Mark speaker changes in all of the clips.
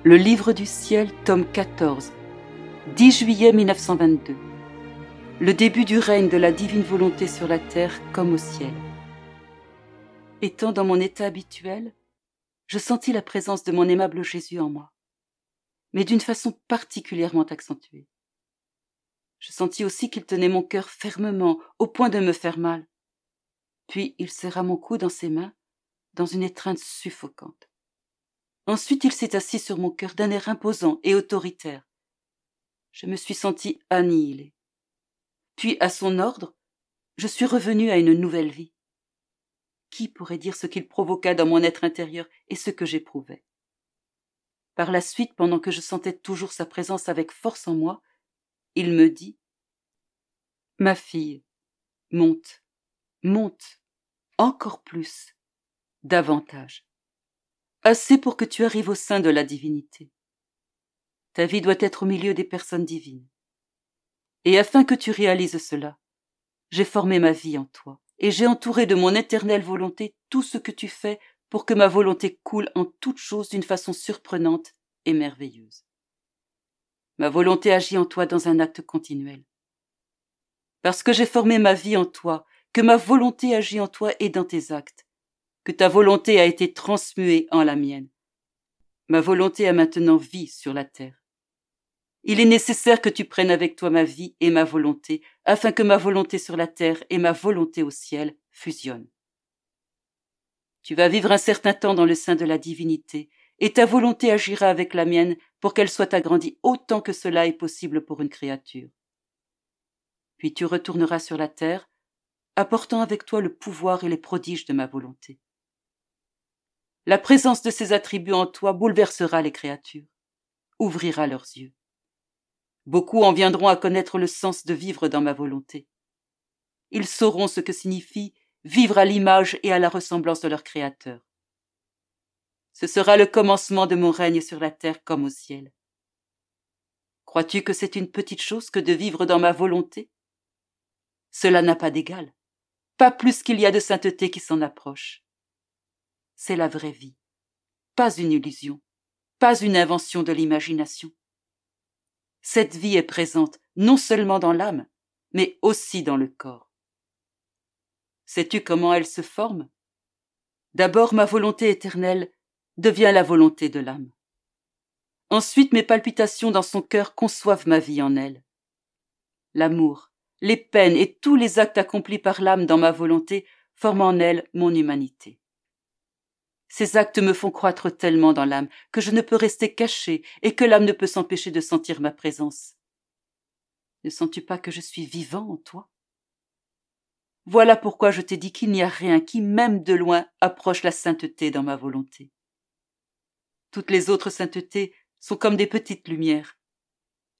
Speaker 1: Le Livre du ciel, tome 14, 10 juillet 1922. Le début du règne de la divine volonté sur la terre comme au ciel. Étant dans mon état habituel, je sentis la présence de mon aimable Jésus en moi, mais d'une façon particulièrement accentuée. Je sentis aussi qu'il tenait mon cœur fermement, au point de me faire mal. Puis il serra mon cou dans ses mains, dans une étreinte suffocante. Ensuite il s'est assis sur mon cœur d'un air imposant et autoritaire. Je me suis sentie annihilée. Puis, à son ordre, je suis revenue à une nouvelle vie. Qui pourrait dire ce qu'il provoqua dans mon être intérieur et ce que j'éprouvais? Par la suite, pendant que je sentais toujours sa présence avec force en moi, il me dit « Ma fille, monte, monte, encore plus, davantage. Assez pour que tu arrives au sein de la divinité. Ta vie doit être au milieu des personnes divines. Et afin que tu réalises cela, j'ai formé ma vie en toi, et j'ai entouré de mon éternelle volonté tout ce que tu fais pour que ma volonté coule en toutes choses d'une façon surprenante et merveilleuse. Ma volonté agit en toi dans un acte continuel. Parce que j'ai formé ma vie en toi, que ma volonté agit en toi et dans tes actes, que ta volonté a été transmuée en la mienne. Ma volonté a maintenant vie sur la terre. Il est nécessaire que tu prennes avec toi ma vie et ma volonté, afin que ma volonté sur la terre et ma volonté au ciel fusionnent. Tu vas vivre un certain temps dans le sein de la divinité, et ta volonté agira avec la mienne pour qu'elle soit agrandie autant que cela est possible pour une créature. Puis tu retourneras sur la terre, apportant avec toi le pouvoir et les prodiges de ma volonté. La présence de ces attributs en toi bouleversera les créatures, ouvrira leurs yeux. Beaucoup en viendront à connaître le sens de vivre dans ma volonté. Ils sauront ce que signifie vivre à l'image et à la ressemblance de leur Créateur. Ce sera le commencement de mon règne sur la terre comme au ciel. Crois-tu que c'est une petite chose que de vivre dans ma volonté? Cela n'a pas d'égal, pas plus qu'il y a de sainteté qui s'en approche. C'est la vraie vie, pas une illusion, pas une invention de l'imagination. Cette vie est présente non seulement dans l'âme, mais aussi dans le corps. Sais-tu comment elle se forme? D'abord, ma volonté éternelle devient la volonté de l'âme. Ensuite, mes palpitations dans son cœur conçoivent ma vie en elle. L'amour, les peines et tous les actes accomplis par l'âme dans ma volonté forment en elle mon humanité. Ces actes me font croître tellement dans l'âme que je ne peux rester caché et que l'âme ne peut s'empêcher de sentir ma présence. Ne sens-tu pas que je suis vivant en toi? Voilà pourquoi je t'ai dit qu'il n'y a rien qui, même de loin, approche la sainteté dans ma volonté. Toutes les autres saintetés sont comme des petites lumières.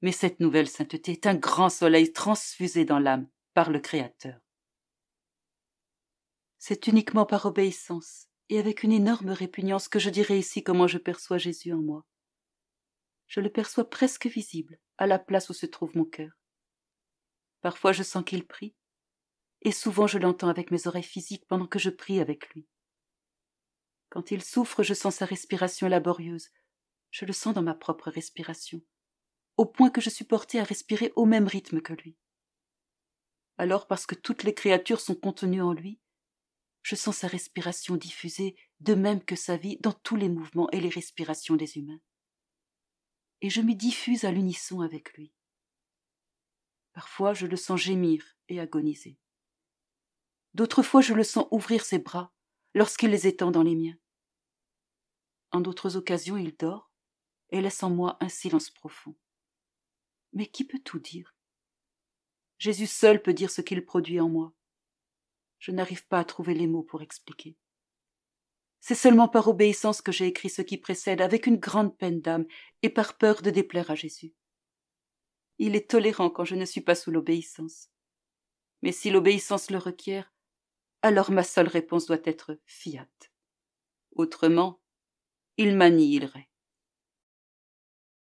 Speaker 1: Mais cette nouvelle sainteté est un grand soleil transfusé dans l'âme par le Créateur. C'est uniquement par obéissance et avec une énorme répugnance que je dirai ici comment je perçois Jésus en moi. Je le perçois presque visible, à la place où se trouve mon cœur. Parfois je sens qu'il prie, et souvent je l'entends avec mes oreilles physiques pendant que je prie avec lui. Quand il souffre, je sens sa respiration laborieuse. Je le sens dans ma propre respiration, au point que je suis portée à respirer au même rythme que lui. Alors, parce que toutes les créatures sont contenues en lui, je sens sa respiration diffusée de même que sa vie dans tous les mouvements et les respirations des humains. Et je m'y diffuse à l'unisson avec lui. Parfois, je le sens gémir et agoniser. D'autres fois, je le sens ouvrir ses bras lorsqu'il les étend dans les miens. En d'autres occasions, il dort et laisse en moi un silence profond. Mais qui peut tout dire? Jésus seul peut dire ce qu'il produit en moi. Je n'arrive pas à trouver les mots pour expliquer. C'est seulement par obéissance que j'ai écrit ce qui précède, avec une grande peine d'âme et par peur de déplaire à Jésus. Il est tolérant quand je ne suis pas sous l'obéissance. Mais si l'obéissance le requiert, alors ma seule réponse doit être fiat. Autrement, il m'annihilerait.